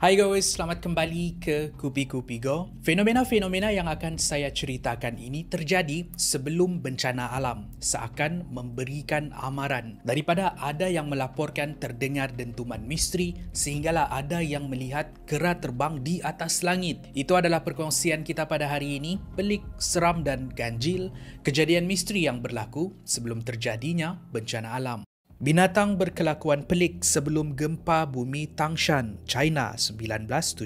Hai guys, selamat kembali ke Kupi-Kupi Go. Fenomena-fenomena yang akan saya ceritakan ini terjadi sebelum bencana alam, seakan memberikan amaran. Daripada ada yang melaporkan terdengar dentuman misteri, sehinggalah ada yang melihat kera terbang di atas langit. Itu adalah perkongsian kita pada hari ini, pelik, seram dan ganjil, kejadian misteri yang berlaku sebelum terjadinya bencana alam. Binatang berkelakuan pelik sebelum gempa bumi Tangshan, China 1976.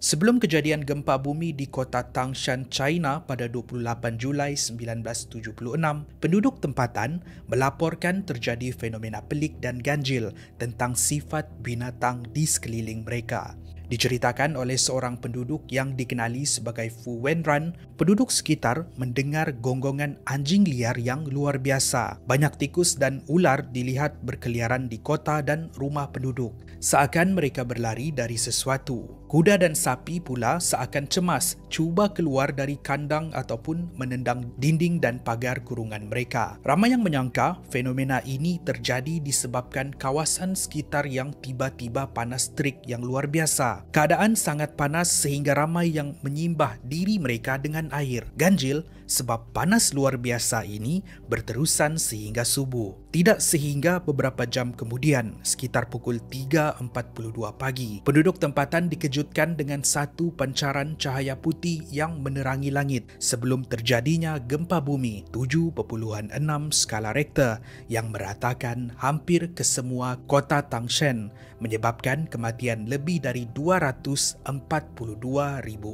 Sebelum kejadian gempa bumi di kota Tangshan, China pada 28 Julai 1976, penduduk tempatan melaporkan terjadi fenomena pelik dan ganjil tentang sifat binatang di sekeliling mereka. Diceritakan oleh seorang penduduk yang dikenali sebagai Fu Wenran, penduduk sekitar mendengar gonggongan anjing liar yang luar biasa. Banyak tikus dan ular dilihat berkeliaran di kota dan rumah penduduk, seakan mereka berlari dari sesuatu. Kuda dan sapi pula seakan cemas cuba keluar dari kandang ataupun menendang dinding dan pagar kurungan mereka. Ramai yang menyangka fenomena ini terjadi disebabkan kawasan sekitar yang tiba-tiba panas terik yang luar biasa. Keadaan sangat panas sehingga ramai yang menyimbah diri mereka dengan air. Ganjil sebab panas luar biasa ini berterusan sehingga subuh. Tidak sehingga beberapa jam kemudian, sekitar pukul 3.42 pagi, penduduk tempatan dikejutkan dengan satu pancaran cahaya putih yang menerangi langit sebelum terjadinya gempa bumi 7.6 skala Richter yang meratakan hampir ke semua kota Tangshan, menyebabkan kematian lebih dari 242,000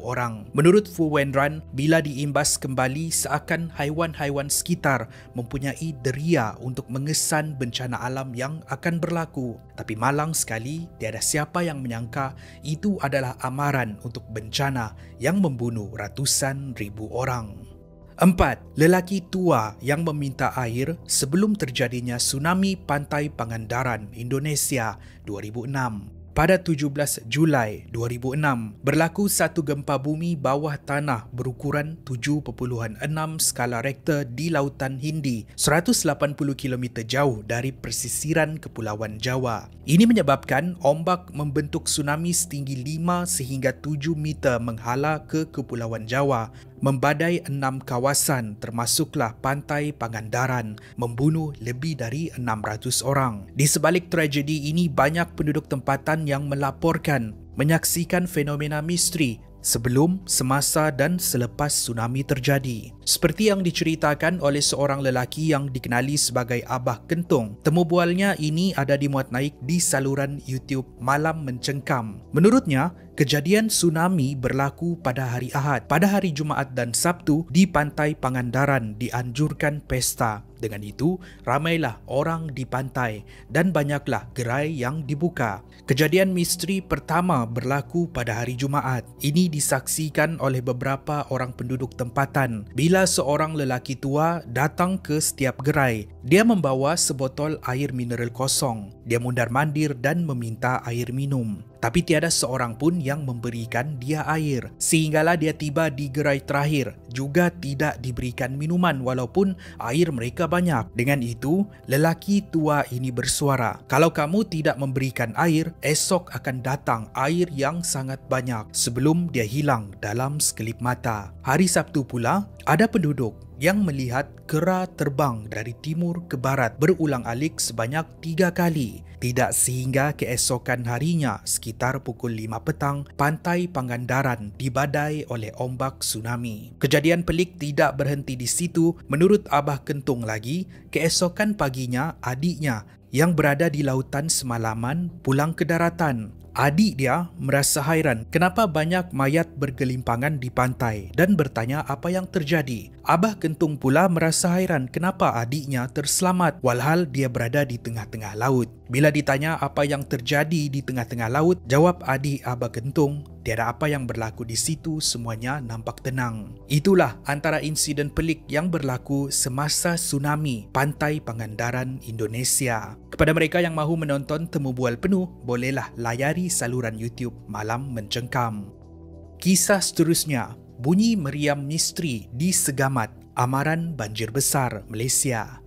orang. Menurut Fu Wenran, bila diimbas kembali seakan haiwan-haiwan sekitar mempunyai deria untuk mengesan bencana alam yang akan berlaku. Tapi malang sekali, tiada siapa yang menyangka itu adalah amaran untuk bencana yang membunuh ratusan ribu orang. 4. Lelaki tua yang meminta air sebelum terjadinya tsunami pantai Pangandaran, Indonesia 2006. Pada 17 Julai 2006, berlaku satu gempa bumi bawah tanah berukuran 7.6 skala Richter di Lautan Hindi, 180 km jauh dari pesisiran Kepulauan Jawa. Ini menyebabkan ombak membentuk tsunami setinggi 5 sehingga 7 meter menghala ke Kepulauan Jawa, membadai 6 kawasan termasuklah pantai Pangandaran, membunuh lebih dari 600 orang. Di sebalik tragedi ini, banyak penduduk tempatan yang melaporkan menyaksikan fenomena misteri sebelum, semasa dan selepas tsunami terjadi. Seperti yang diceritakan oleh seorang lelaki yang dikenali sebagai Abah Kentung, temu bualnya ini ada dimuat naik di saluran YouTube Malam Mencengkam. Menurutnya, kejadian tsunami berlaku pada hari Ahad. Pada hari Jumaat dan Sabtu di pantai Pangandaran dianjurkan pesta. Dengan itu, ramailah orang di pantai dan banyaklah gerai yang dibuka. Kejadian misteri pertama berlaku pada hari Jumaat. Ini disaksikan oleh beberapa orang penduduk tempatan. Bila seorang lelaki tua datang ke setiap gerai, dia membawa sebotol air mineral kosong. Dia mundar-mandir dan meminta air minum. Tapi tiada seorang pun yang memberikan dia air. Sehinggalah dia tiba di gerai terakhir, juga tidak diberikan minuman walaupun air mereka banyak. Dengan itu, lelaki tua ini bersuara, "Kalau kamu tidak memberikan air, esok akan datang air yang sangat banyak," sebelum dia hilang dalam sekelip mata. Hari Sabtu pula, ada penduduk yang melihat kera terbang dari timur ke barat berulang-alik sebanyak 3 kali. Tidak sehingga keesokan harinya sekitar pukul 5 petang, pantai Pangandaran dibadai oleh ombak tsunami. Kejadian pelik tidak berhenti di situ. Menurut Abah Kentung lagi, keesokan paginya adiknya yang berada di lautan semalaman pulang ke daratan. Adik dia merasa hairan kenapa banyak mayat bergelimpangan di pantai dan bertanya apa yang terjadi. Abah Kentung pula merasa hairan kenapa adiknya terselamat walhal dia berada di tengah-tengah laut. Bila ditanya apa yang terjadi di tengah-tengah laut, jawab adik Abah Kentung, tiada apa yang berlaku di situ, semuanya nampak tenang. Itulah antara insiden pelik yang berlaku semasa tsunami pantai Pangandaran, Indonesia. Kepada mereka yang mahu menonton temu bual penuh, bolehlah layari saluran YouTube Malam Mencengkam. Kisah seterusnya, bunyi meriam misteri di Segamat, amaran banjir besar Malaysia.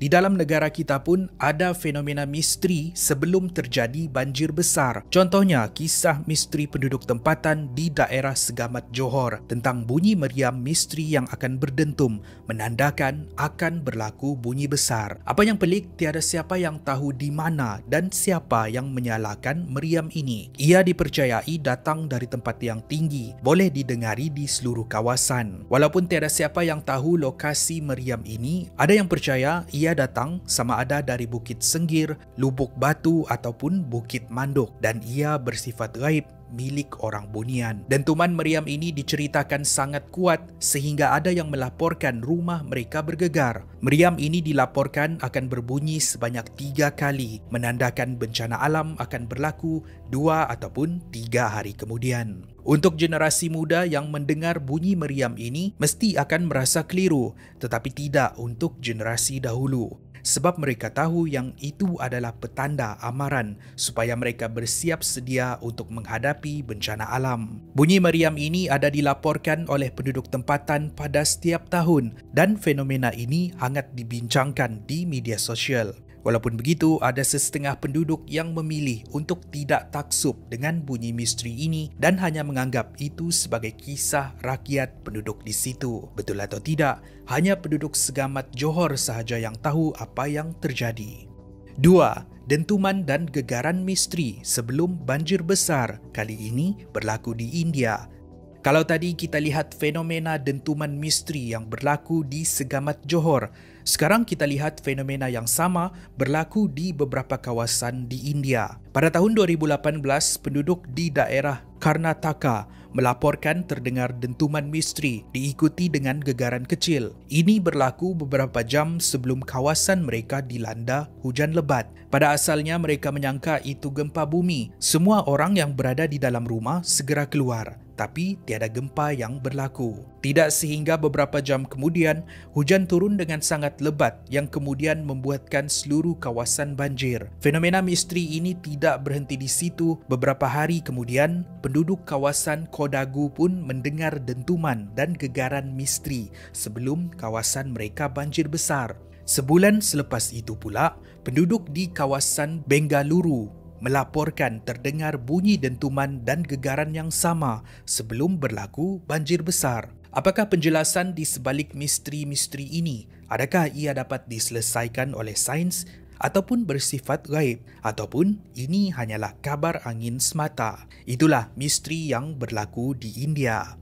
Di dalam negara kita pun ada fenomena misteri sebelum terjadi banjir besar. Contohnya, kisah misteri penduduk tempatan di daerah Segamat Johor tentang bunyi meriam misteri yang akan berdentum, menandakan akan berlaku bunyi besar. Apa yang pelik, tiada siapa yang tahu di mana dan siapa yang menyalakan meriam ini. Ia dipercayai datang dari tempat yang tinggi, boleh didengari di seluruh kawasan. Walaupun tiada siapa yang tahu lokasi meriam ini, ada yang percaya ia datang sama ada dari Bukit Senggir, Lubuk Batu ataupun Bukit Manduk dan ia bersifat gaib milik orang bunian. Dentuman meriam ini diceritakan sangat kuat sehingga ada yang melaporkan rumah mereka bergegar. Meriam ini dilaporkan akan berbunyi sebanyak 3 kali, menandakan bencana alam akan berlaku 2 ataupun 3 hari kemudian. Untuk generasi muda yang mendengar bunyi meriam ini mesti akan merasa keliru, tetapi tidak untuk generasi dahulu. Sebab mereka tahu yang itu adalah petanda amaran supaya mereka bersiap sedia untuk menghadapi bencana alam. Bunyi meriam ini ada dilaporkan oleh penduduk tempatan pada setiap tahun dan fenomena ini hangat dibincangkan di media sosial. Walaupun begitu, ada sesetengah penduduk yang memilih untuk tidak taksub dengan bunyi misteri ini dan hanya menganggap itu sebagai kisah rakyat penduduk di situ. Betul atau tidak, hanya penduduk Segamat Johor sahaja yang tahu apa yang terjadi. 2. Dentuman dan gegaran misteri sebelum banjir besar kali ini berlaku di India. Kalau tadi kita lihat fenomena dentuman misteri yang berlaku di Segamat Johor, sekarang kita lihat fenomena yang sama berlaku di beberapa kawasan di India. Pada tahun 2018, penduduk di daerah Karnataka melaporkan terdengar dentuman misteri diikuti dengan gegaran kecil. Ini berlaku beberapa jam sebelum kawasan mereka dilanda hujan lebat. Pada asalnya mereka menyangka itu gempa bumi. Semua orang yang berada di dalam rumah segera keluar, tapi tiada gempa yang berlaku. Tidak sehingga beberapa jam kemudian, hujan turun dengan sangat lebat yang kemudian membuatkan seluruh kawasan banjir. Fenomena misteri ini tidak berhenti di situ. Beberapa hari kemudian, penduduk kawasan Kodagu pun mendengar dentuman dan gegaran misteri sebelum kawasan mereka banjir besar. Sebulan selepas itu pula, penduduk di kawasan Bengaluru melaporkan terdengar bunyi dentuman dan gegaran yang sama sebelum berlaku banjir besar. Apakah penjelasan di sebalik misteri-misteri ini? Adakah ia dapat diselesaikan oleh sains ataupun bersifat gaib, ataupun ini hanyalah kabar angin semata? Itulah misteri yang berlaku di India.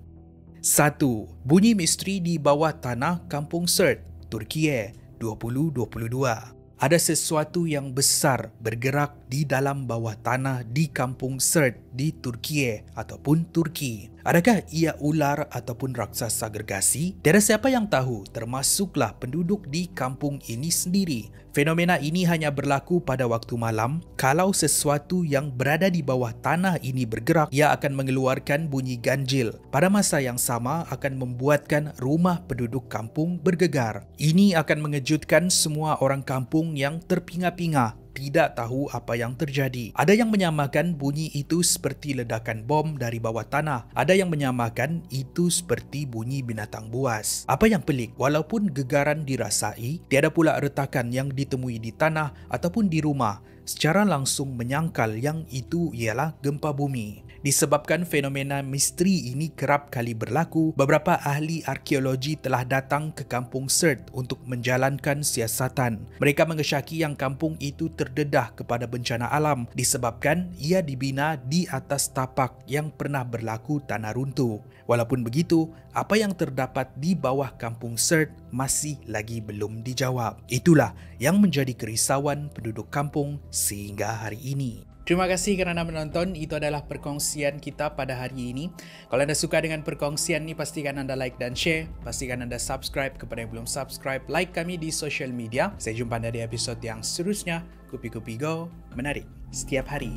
1. Bunyi misteri di bawah tanah Kampung Sirte, Turkiye 2022. Ada sesuatu yang besar bergerak di dalam bawah tanah di Kampung Sirte di Turkiye ataupun Turki. Adakah ia ular ataupun raksasa gergasi? Tiada siapa yang tahu, termasuklah penduduk di kampung ini sendiri. Fenomena ini hanya berlaku pada waktu malam. Kalau sesuatu yang berada di bawah tanah ini bergerak, ia akan mengeluarkan bunyi ganjil. Pada masa yang sama akan membuatkan rumah penduduk kampung bergegar. Ini akan mengejutkan semua orang kampung yang terpinga-pinga, tidak tahu apa yang terjadi. Ada yang menyamakan bunyi itu seperti ledakan bom dari bawah tanah. Ada yang menyamakan itu seperti bunyi binatang buas. Apa yang pelik, walaupun gegaran dirasai, tiada pula retakan yang ditemui di tanah ataupun di rumah. Secara langsung menyangkal yang itu ialah gempa bumi. Disebabkan fenomena misteri ini kerap kali berlaku, beberapa ahli arkeologi telah datang ke Kampung Sirte untuk menjalankan siasatan. Mereka mengesyaki yang kampung itu terdedah kepada bencana alam disebabkan ia dibina di atas tapak yang pernah berlaku tanah runtuh. Walaupun begitu, apa yang terdapat di bawah Kampung Sirte masih lagi belum dijawab. Itulah yang menjadi kerisauan penduduk kampung sehingga hari ini. Terima kasih kerana menonton. Itu adalah perkongsian kita pada hari ini. Kalau anda suka dengan perkongsian ini, pastikan anda like dan share. Pastikan anda subscribe. Kepada yang belum subscribe, like kami di social media. Saya jumpa anda di episod yang seterusnya. Kupi-Kupi Go, menarik setiap hari.